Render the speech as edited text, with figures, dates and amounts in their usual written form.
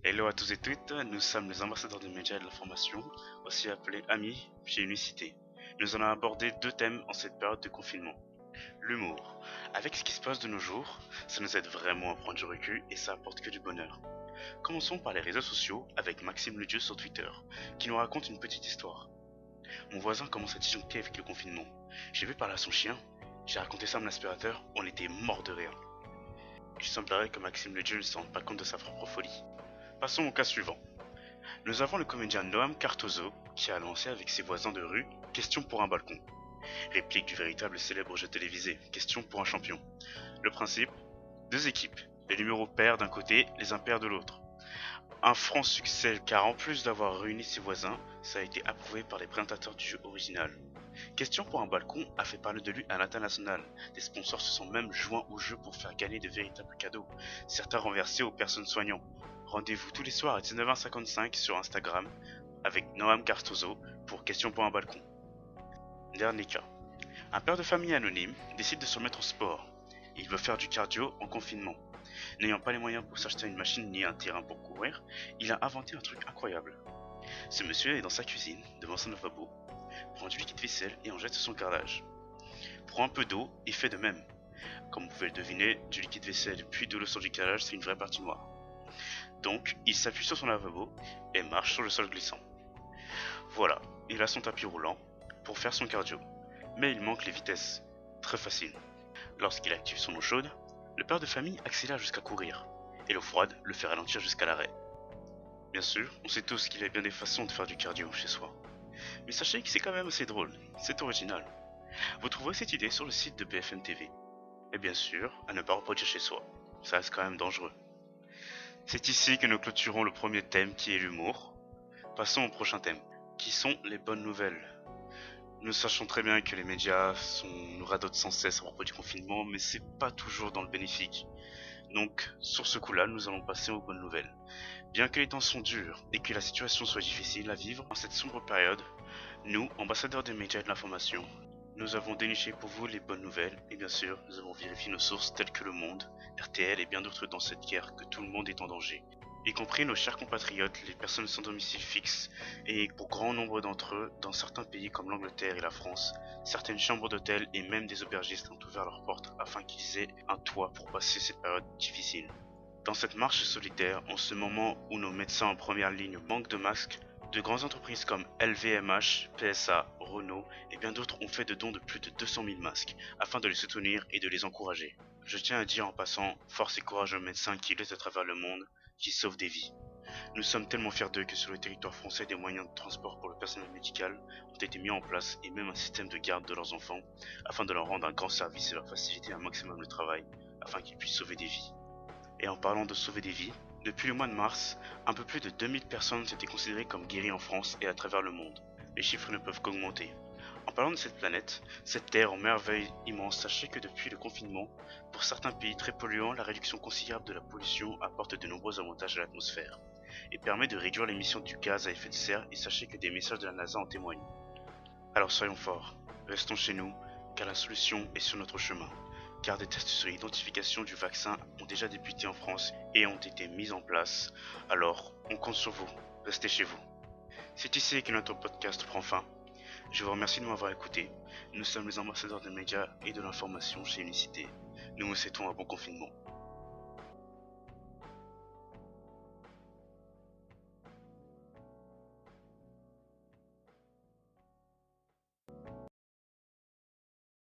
Hello à tous et toutes, nous sommes les ambassadeurs des médias et de l'information, aussi appelés amis chez Unicité. Nous allons aborder deux thèmes en cette période de confinement. L'humour. Avec ce qui se passe de nos jours, ça nous aide vraiment à prendre du recul et ça apporte que du bonheur. Commençons par les réseaux sociaux avec Maxime Ledieu sur Twitter, qui nous raconte une petite histoire. Mon voisin commence à disjoncter avec le confinement. J'ai vu parler à son chien, j'ai raconté ça à mon aspirateur, on était mort de rire. Il semblerait que Maxime Ledieu ne se rende pas compte de sa propre folie. Passons au cas suivant. Nous avons le comédien Noam Cartozo qui a lancé avec ses voisins de rue Question pour un balcon. Réplique du véritable célèbre jeu télévisé Question pour un champion. Le principe, deux équipes, les numéros pairs d'un côté, les impairs de l'autre. Un franc succès car en plus d'avoir réuni ses voisins, ça a été approuvé par les présentateurs du jeu original. Question pour un balcon a fait parler de lui à l'international. Des sponsors se sont même joints au jeu pour faire gagner de véritables cadeaux, certains renversés aux personnes soignantes. Rendez-vous tous les soirs à 19h55 sur Instagram avec Noam Cartozo pour Question pour un balcon. Dernier cas. Un père de famille anonyme décide de se remettre au sport. Il veut faire du cardio en confinement. N'ayant pas les moyens pour s'acheter une machine ni un terrain pour courir, il a inventé un truc incroyable. Ce monsieur est dans sa cuisine, devant son lavabo, prend du liquide vaisselle et en jette sur son carrelage. Prend un peu d'eau et fait de même. Comme vous pouvez le deviner, du liquide vaisselle puis de l'eau sur du carrelage, c'est une vraie patinoire. Donc, il s'appuie sur son lavabo et marche sur le sol glissant. Voilà, il a son tapis roulant pour faire son cardio. Mais il manque les vitesses. Très facile. Lorsqu'il active son eau chaude, le père de famille accélère jusqu'à courir, et l'eau froide le fait ralentir jusqu'à l'arrêt. Bien sûr, on sait tous qu'il y a bien des façons de faire du cardio chez soi. Mais sachez que c'est quand même assez drôle, c'est original. Vous trouverez cette idée sur le site de BFM TV. Et bien sûr, à ne pas reproduire chez soi. Ça reste quand même dangereux. C'est ici que nous clôturons le premier thème qui est l'humour. Passons au prochain thème, qui sont les bonnes nouvelles. Nous sachons très bien que les médias nous radotent sans cesse à propos du confinement, mais c'est pas toujours dans le bénéfique. Donc, sur ce coup-là, nous allons passer aux bonnes nouvelles. Bien que les temps sont durs et que la situation soit difficile à vivre en cette sombre période, nous, ambassadeurs des médias et de l'information, nous avons déniché pour vous les bonnes nouvelles et bien sûr, nous avons vérifié nos sources telles que Le Monde, RTL et bien d'autres dans cette guerre que tout le monde est en danger. Y compris nos chers compatriotes, les personnes sans domicile fixe, et pour grand nombre d'entre eux, dans certains pays comme l'Angleterre et la France, certaines chambres d'hôtel et même des aubergistes ont ouvert leurs portes afin qu'ils aient un toit pour passer cette période difficile. Dans cette marche solidaire, en ce moment où nos médecins en première ligne manquent de masques, de grandes entreprises comme LVMH, PSA, Renault et bien d'autres ont fait de dons de plus de 200 000 masques afin de les soutenir et de les encourager. Je tiens à dire en passant, force et courage aux médecins qui luttent à travers le monde, qui sauvent des vies. Nous sommes tellement fiers d'eux que sur le territoire français, des moyens de transport pour le personnel médical ont été mis en place et même un système de garde de leurs enfants afin de leur rendre un grand service et leur faciliter un maximum le travail afin qu'ils puissent sauver des vies. Et en parlant de sauver des vies, depuis le mois de mars, un peu plus de 2000 personnes s'étaient considérées comme guéries en France et à travers le monde. Les chiffres ne peuvent qu'augmenter. En parlant de cette planète, cette terre en merveille immense, sachez que depuis le confinement, pour certains pays très polluants, la réduction considérable de la pollution apporte de nombreux avantages à l'atmosphère et permet de réduire l'émission du gaz à effet de serre et sachez que des messages de la NASA en témoignent. Alors soyons forts, restons chez nous, car la solution est sur notre chemin. Car des tests sur l'identification du vaccin ont déjà débuté en France et ont été mis en place. Alors, on compte sur vous, restez chez vous. C'est ici que notre podcast prend fin. Je vous remercie de m'avoir écouté. Nous sommes les ambassadeurs des médias et de l'information chez Unicité. Nous vous souhaitons un bon confinement.